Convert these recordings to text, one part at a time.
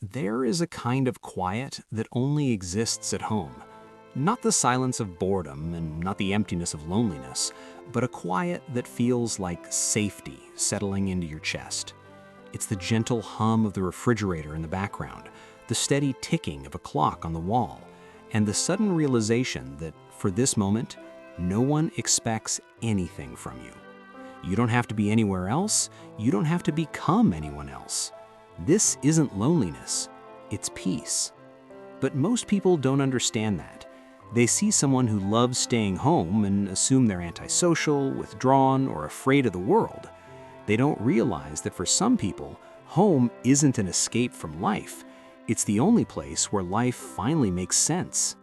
There is a kind of quiet that only exists at home. Not the silence of boredom and not the emptiness of loneliness, but a quiet that feels like safety settling into your chest. It's the gentle hum of the refrigerator in the background, the steady ticking of a clock on the wall, and the sudden realization that, for this moment, no one expects anything from you. You don't have to be anywhere else. You don't have to become anyone else. This isn't loneliness, it's peace. But most people don't understand that. They see someone who loves staying home and assume they're antisocial, withdrawn, or afraid of the world. They don't realize that for some people, home isn't an escape from life. It's the only place where life finally makes sense.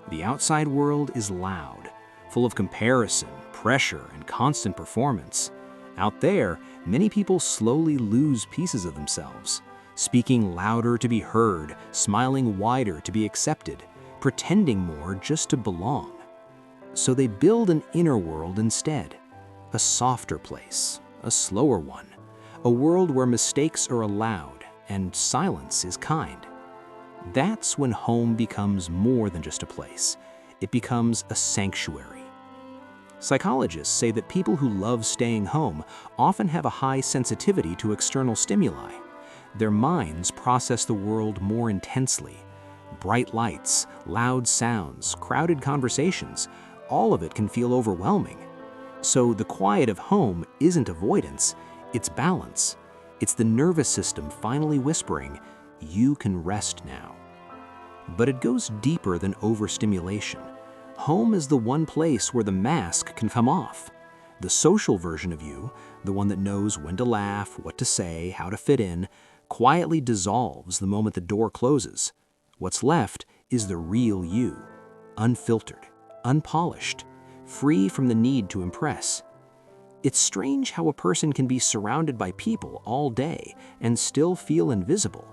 The outside world is loud, full of comparison, pressure, and constant performance. Out there, many people slowly lose pieces of themselves, speaking louder to be heard, smiling wider to be accepted, pretending more just to belong. So they build an inner world instead, a softer place, a slower one, a world where mistakes are allowed and silence is kind. That's when home becomes more than just a place. It becomes a sanctuary. Psychologists say that people who love staying home often have a high sensitivity to external stimuli. Their minds process the world more intensely. Bright lights, loud sounds, crowded conversations, all of it can feel overwhelming. So the quiet of home isn't avoidance, it's balance. It's the nervous system finally whispering, "You can rest now." But it goes deeper than overstimulation. Home is the one place where the mask can come off. The social version of you, the one that knows when to laugh, what to say, how to fit in, quietly dissolves the moment the door closes. What's left is the real you, unfiltered, unpolished, free from the need to impress. It's strange how a person can be surrounded by people all day and still feel invisible.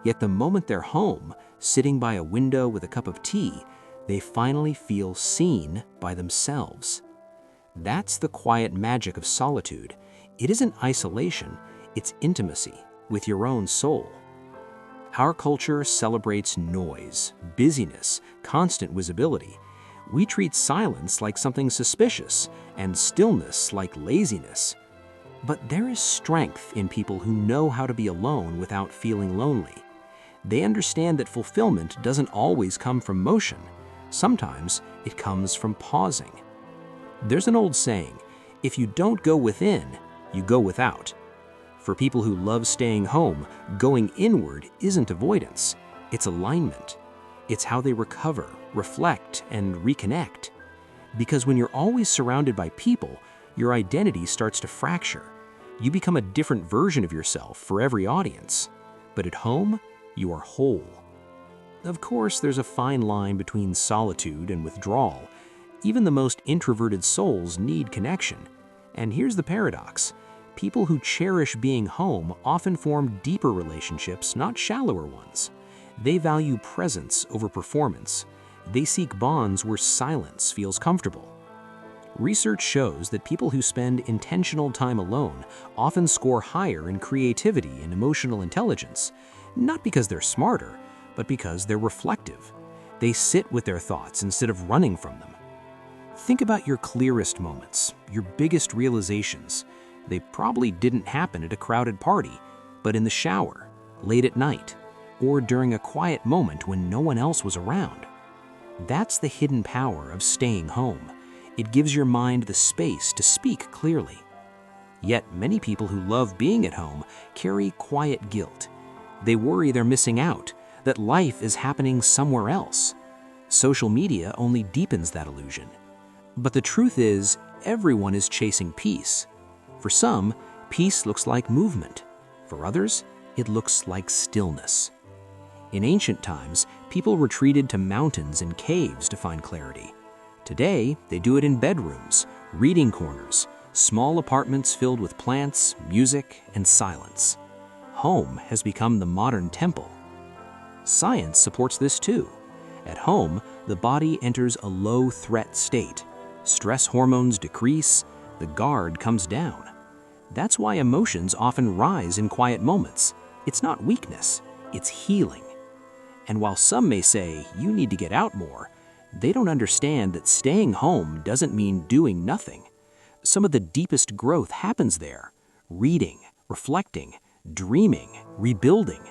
Yet the moment they're home, sitting by a window with a cup of tea, they finally feel seen by themselves. That's the quiet magic of solitude. It isn't isolation, it's intimacy with your own soul. Our culture celebrates noise, busyness, constant visibility. We treat silence like something suspicious and stillness like laziness. But there is strength in people who know how to be alone without feeling lonely. They understand that fulfillment doesn't always come from motion. Sometimes it comes from pausing. There's an old saying, if you don't go within, you go without. For people who love staying home, going inward isn't avoidance, it's alignment. It's how they recover, reflect, and reconnect. Because when you're always surrounded by people, your identity starts to fracture. You become a different version of yourself for every audience. But at home, you are whole. Of course, there's a fine line between solitude and withdrawal. Even the most introverted souls need connection. And here's the paradox. People who cherish being home often form deeper relationships, not shallower ones. They value presence over performance. They seek bonds where silence feels comfortable. Research shows that people who spend intentional time alone often score higher in creativity and emotional intelligence, not because they're smarter, but because they're reflective. They sit with their thoughts instead of running from them. Think about your clearest moments, your biggest realizations. They probably didn't happen at a crowded party, but in the shower, late at night, or during a quiet moment when no one else was around. That's the hidden power of staying home. It gives your mind the space to speak clearly. Yet many people who love being at home carry quiet guilt. They worry they're missing out, that life is happening somewhere else. Social media only deepens that illusion. But the truth is, everyone is chasing peace. For some, peace looks like movement. For others, it looks like stillness. In ancient times, people retreated to mountains and caves to find clarity. Today, they do it in bedrooms, reading corners, small apartments filled with plants, music, and silence. Home has become the modern temple. Science supports this too. At home, the body enters a low-threat state. Stress hormones decrease, the guard comes down. That's why emotions often rise in quiet moments. It's not weakness, it's healing. And while some may say you need to get out more, they don't understand that staying home doesn't mean doing nothing. Some of the deepest growth happens there: reading, reflecting, dreaming, rebuilding.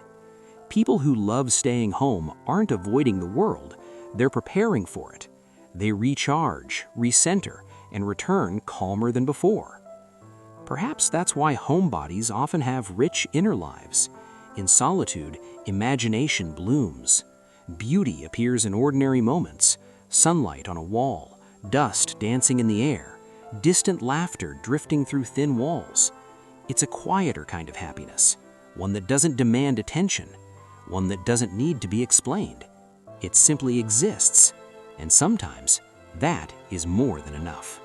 People who love staying home aren't avoiding the world, they're preparing for it. They recharge, recenter, and return calmer than before. Perhaps that's why homebodies often have rich inner lives. In solitude, imagination blooms. Beauty appears in ordinary moments: sunlight on a wall, dust dancing in the air, distant laughter drifting through thin walls. It's a quieter kind of happiness, one that doesn't demand attention, one that doesn't need to be explained. It simply exists, and sometimes that is more than enough.